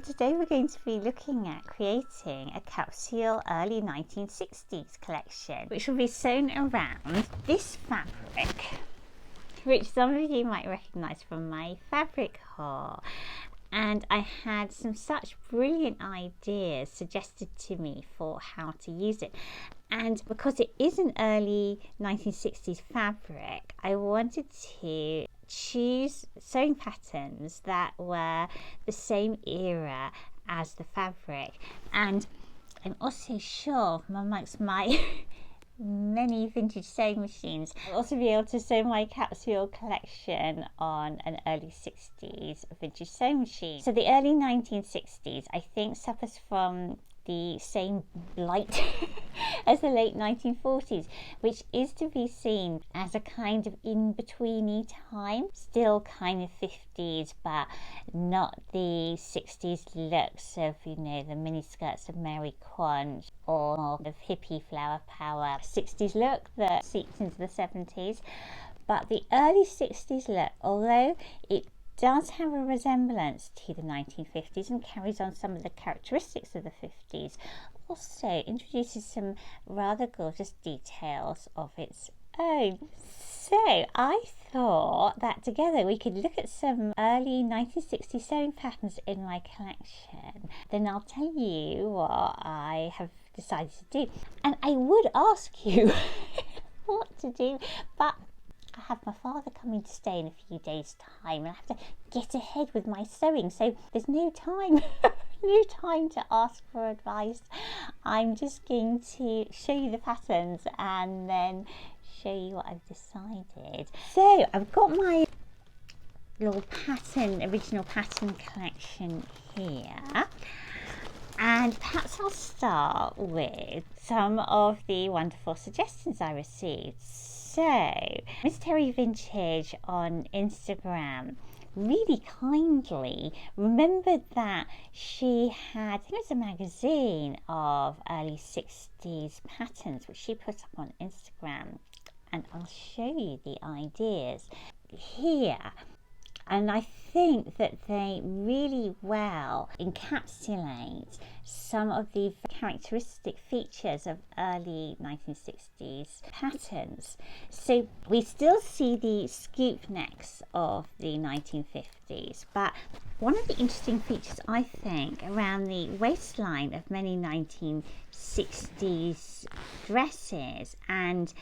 Today we're going to be looking at creating a capsule early 1960s collection, which will be sewn around this fabric, which some of you might recognise from my fabric haul. And I had some such brilliant ideas suggested to me for how to use it. And because it is an early 1960s fabric, I wanted to choose sewing patterns that were the same era as the fabric. And I'm also sure amongst my many vintage sewing machines, I'll also be able to sew my capsule collection on an early 60s vintage sewing machine. So the early 1960s, I think, suffers from the same blight as the late 1940s, which is to be seen as a kind of in-betweeny time. Still kind of 50s, but not the 60s looks of, you know, the mini skirts of Mary Quant or more of hippie flower power 60s look that seeps into the 70s. But the early 60s look, although it does have a resemblance to the 1950s and carries on some of the characteristics of the 50s, also introduces some rather gorgeous details of its own. So I thought that together we could look at some early 1960s sewing patterns in my collection. Then I'll tell you what I have decided to do. And I would ask you what to do, but I have my father coming to stay in a few days' time and I have to get ahead with my sewing, so there's no time no time to ask for advice. I'm just going to show you the patterns and then show you what I've decided. So I've got my little original pattern collection here, and perhaps I'll start with some of the wonderful suggestions I received. So, Miss Terry Vintage on Instagram really kindly remembered that she had, I think it was a magazine of early 60s patterns, which she put up on Instagram, and I'll show you the ideas here. And I think that they really well encapsulate some of the characteristic features of early 1960s patterns. So we still see the scoop necks of the 1950s, but one of the interesting features, I think, around the waistline of many 1960s dresses, and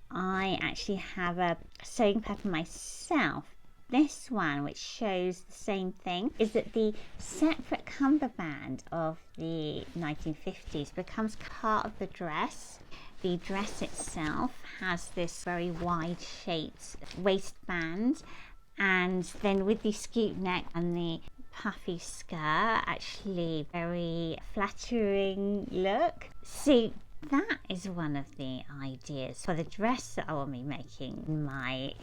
I actually have a sewing pattern myself, this one, which shows the same thing, is that the separate cummerband of the 1950s becomes part of the dress. The dress itself has this very wide shaped waistband, and then with the scoop neck and the puffy skirt, actually very flattering look. So that is one of the ideas for the dress that I will be making in my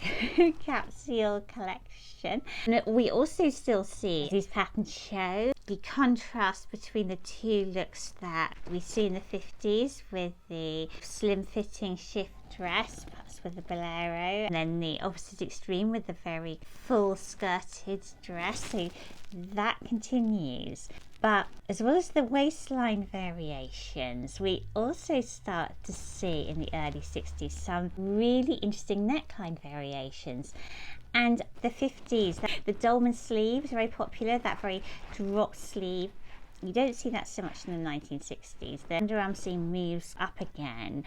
capsule collection. And we also still see these patterns show the contrast between the two looks that we see in the 50s with the slim fitting shift dress, perhaps with the bolero, and then the opposite extreme with the very full skirted dress. So that continues. But as well as the waistline variations, we also start to see in the early 60s some really interesting neckline variations. And the 50s, the dolman sleeves, very popular, that very drop sleeve. You don't see that so much in the 1960s. The underarm seam moves up again,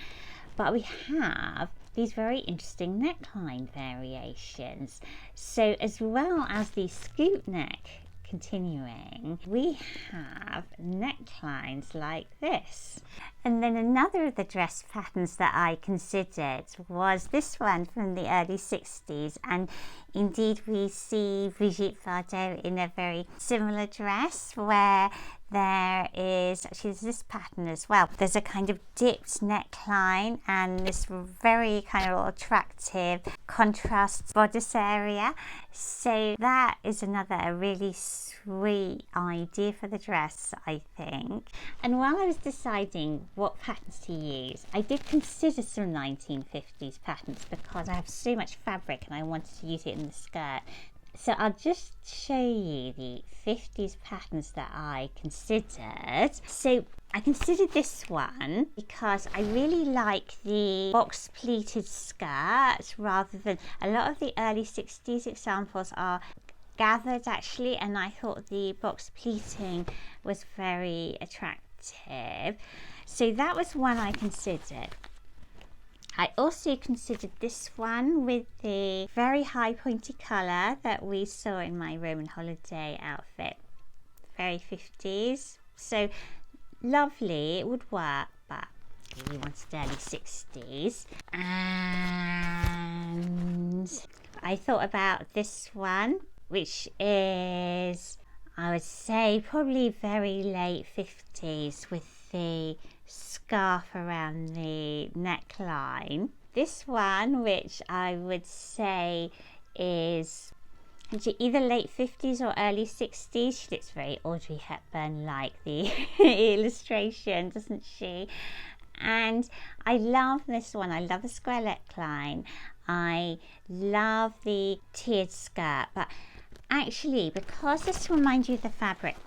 but we have these very interesting neckline variations. So as well as the scoop neck continuing, we have necklines like this. And then another of the dress patterns that I considered was this one from the early 60s, and indeed we see Brigitte Bardot in a very similar dress, where there is actually this pattern as well. There's a kind of dipped neckline and this very kind of attractive contrast bodice area. So that is another really sweet idea for the dress, I think. And while I was deciding what patterns to use, I did consider some 1950s patterns because I have so much fabric and I wanted to use it in the skirt. So I'll just show you the 50s patterns that I considered. So I considered this one because I really like the box pleated skirt rather than a lot of the early 60s examples are gathered actually, and I thought the box pleating was very attractive. So that was one I considered. I also considered this one with the very high pointy collar that we saw in my Roman holiday outfit. Very 50s. So lovely, it would work, but we wanted early 60s. And I thought about this one, which is, I would say, probably very late 50s with the scarf around the neckline. This one, which I would say is either late 50s or early 60s. She looks very Audrey Hepburn like the illustration, doesn't she? And I love this one. I love the square neckline. I love the tiered skirt, but actually, because this reminds you of the fabric,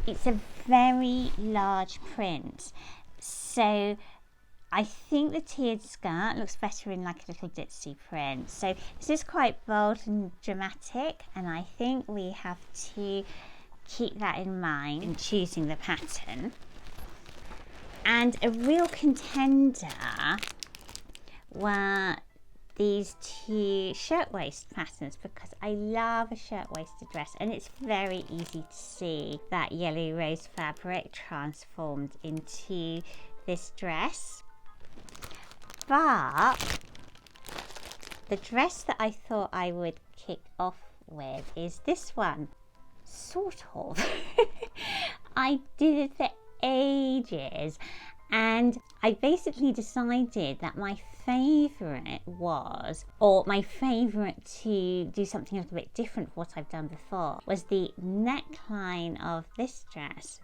it's a very large print, so I think the tiered skirt looks better in like a little ditzy print. So this is quite bold and dramatic, and I think we have to keep that in mind in choosing the pattern. And a real contender were these two shirtwaist patterns, because I love a shirtwaisted dress, and it's very easy to see that yellow rose fabric transformed into this dress. But the dress that I thought I would kick off with is this one, sort of. I did it for ages, and I basically decided that my favourite was, or my favourite to do something a little bit different from what I've done before, was the neckline of this dress.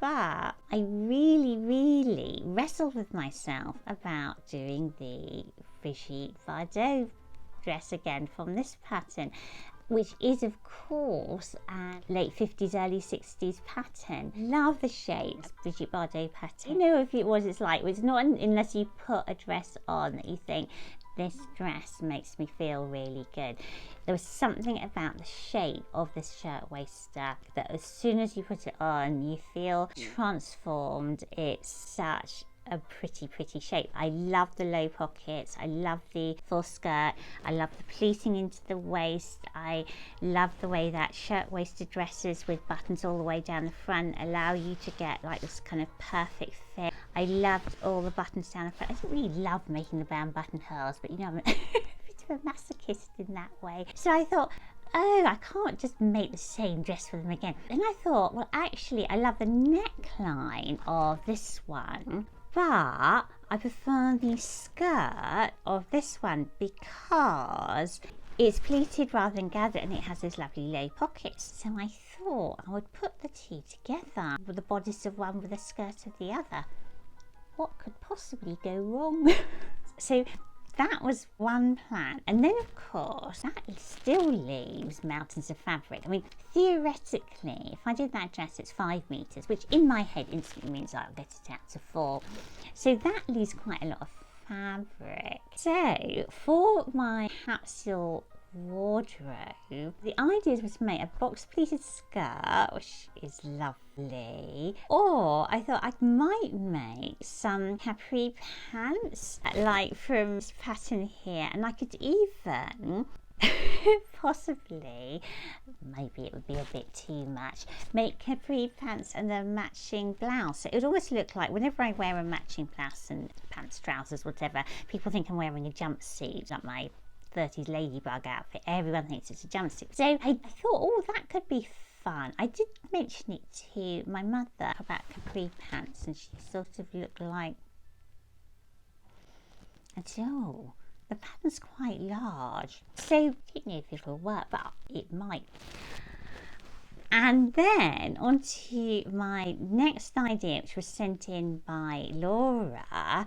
But I really wrestled with myself about doing the Brigitte Bardot dress again from this pattern, which is of course a late 50s, early 60s pattern. Love the shape, Brigitte Bardot pattern. You know, if it was, it's like, it's not unless you put a dress on that you think, this dress makes me feel really good. There was something about the shape of this shirtwaister that as soon as you put it on, you feel transformed. It's such a pretty shape. I love the low pockets, I love the full skirt, I love the pleating into the waist, I love the way that shirt-waisted dresses with buttons all the way down the front allow you to get like this kind of perfect fit. I loved all the buttons down the front. I didn't really love making the brown buttonholes, but you know, I'm a bit of a masochist in that way. So I thought, oh, I can't just make the same dress for them again. And I thought, well, actually, I love the neckline of this one, but I prefer the skirt of this one because it's pleated rather than gathered, and it has those lovely low pockets. So I thought I would put the two together with the bodice of one with the skirt of the other. What could possibly go wrong? So that was one plan. And then of course that still leaves mountains of fabric. I mean, theoretically, if I did that dress, it's 5 meters, which in my head instantly means I'll get it out to 4. So that leaves quite a lot of fabric. So for my capsule wardrobe, the idea was to make a box pleated skirt, which is lovely, or I thought I might make some capri pants like from this pattern here, and I could even possibly, maybe it would be a bit too much, make capri pants and a matching blouse. So it would always look like whenever I wear a matching blouse and pants, trousers, whatever, people think I'm wearing a jumpsuit, like my 30s ladybug outfit. Everyone thinks it's a jumpsuit. So I thought, oh, that could be fun. I did mention it to my mother about capri pants, and she sort of looked like, I said, oh, the pattern's quite large. So I don't know if it'll work, but it might. And then on to my next idea, which was sent in by Laura,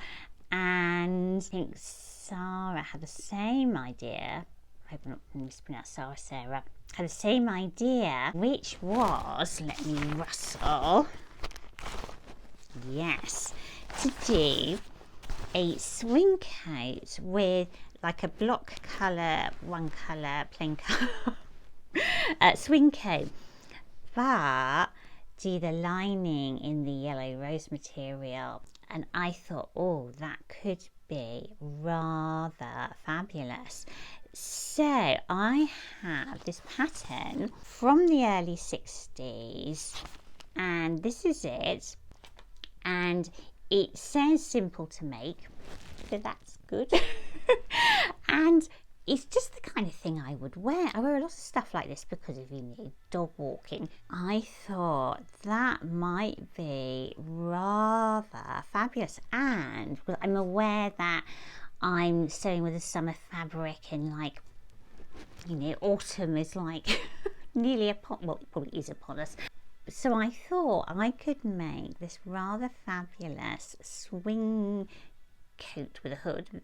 and I think Sarah had the same idea I hope I'm not mispronounced Sarah, had the same idea, which was, let me rustle, yes, to do a swing coat with like a block colour, one colour, plain colour swing coat, but do the lining in the yellow rose material. And I thought, oh, that could be rather fabulous. So I have this pattern from the early 60s, and this is it. And it says simple to make, so that's good. And it's just the kind of thing I would wear. I wear a lot of stuff like this because of, dog walking. I thought that might be rather fabulous, and I'm aware that I'm sewing with a summer fabric, and like, autumn is like nearly upon, well, it probably is upon us. So I thought I could make this rather fabulous swing coat with a hood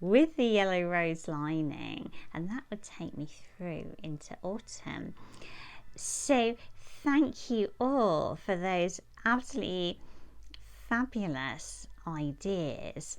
with the yellow rose lining, and that would take me through into autumn. So thank you all for those absolutely fabulous ideas.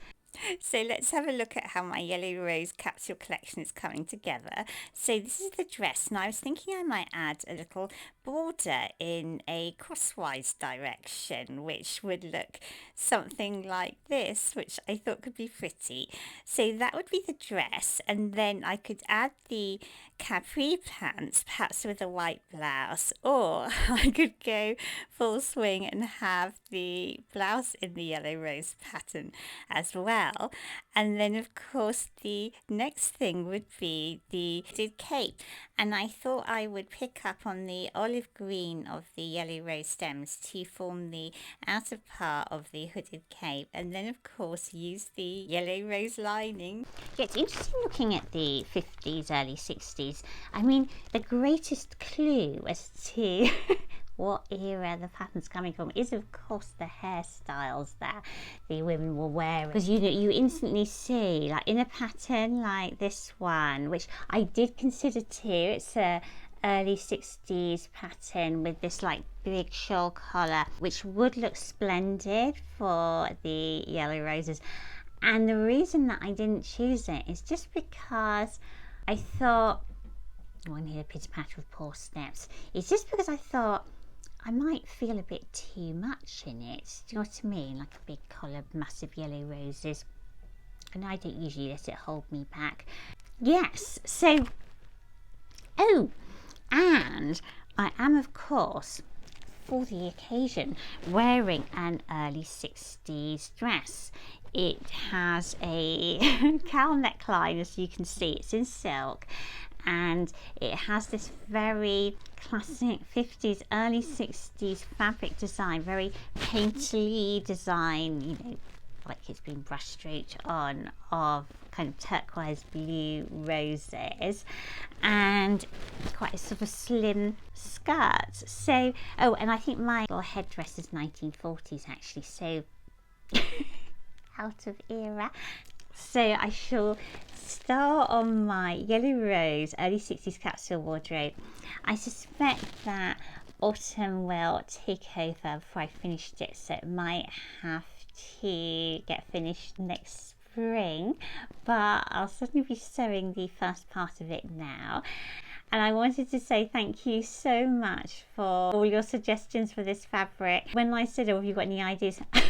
So let's have a look at how my yellow rose capsule collection is coming together. So this is the dress, and I was thinking I might add a little border in a crosswise direction, which would look something like this, which I thought could be pretty. So that would be the dress, and then I could add the capri pants, perhaps with a white blouse, or I could go full swing and have the blouse in the yellow rose pattern as well. And then of course the next thing would be the hooded cape, and I thought I would pick up on the olive green of the yellow rose stems to form the outer part of the hooded cape, and then of course use the yellow rose lining. Yeah, it's interesting looking at the 50s, early 60s. I mean, the greatest clue as to what era the pattern's coming from is of course the hairstyles that the women were wearing, because you instantly see, like in a pattern like this one, which I did consider too, it's a early 60s pattern with this like big shawl collar, which would look splendid for the yellow roses. And the reason that I didn't choose it is just because I thought, oh, I'm here to pitter patter with poor steps, it's just because I thought I might feel a bit too much in it. Do you know what I mean? Like a big collar, massive yellow roses. And I don't usually let it hold me back. Yes, so, oh, and I am of course, for the occasion, wearing an early 60s dress. It has a cowl neckline, as you can see, it's in silk, and it has this very classic 50s, early 60s fabric design, very painterly design, like it's been brush stroked on, of kind of turquoise blue roses, and quite a sort of slim skirt. So, oh, and I think my little headdress is 1940s actually, so out of era. So I shall start on my yellow rose early 60s capsule wardrobe. I suspect that autumn will take over before I finished it, so it might have to get finished next spring, but I'll certainly be sewing the first part of it now. And I wanted to say thank you so much for all your suggestions for this fabric. When I said, oh, have you got any ideas? I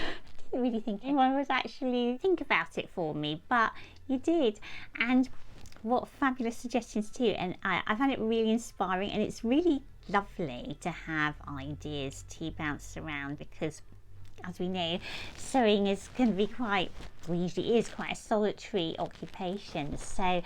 didn't really think anyone would actually think about it for me, but you did. And what fabulous suggestions too. And I found it really inspiring, and it's really lovely to have ideas to bounce around, because as we know, sewing is going to be quite, well, usually is quite a solitary occupation. So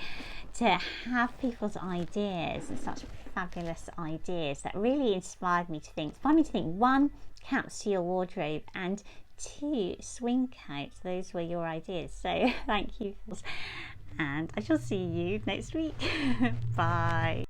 to have people's ideas, and such fabulous ideas, that really inspired me to think, one, capsule wardrobe, and two, swing coats. Those were your ideas, so thank you, and I shall see you next week. Bye.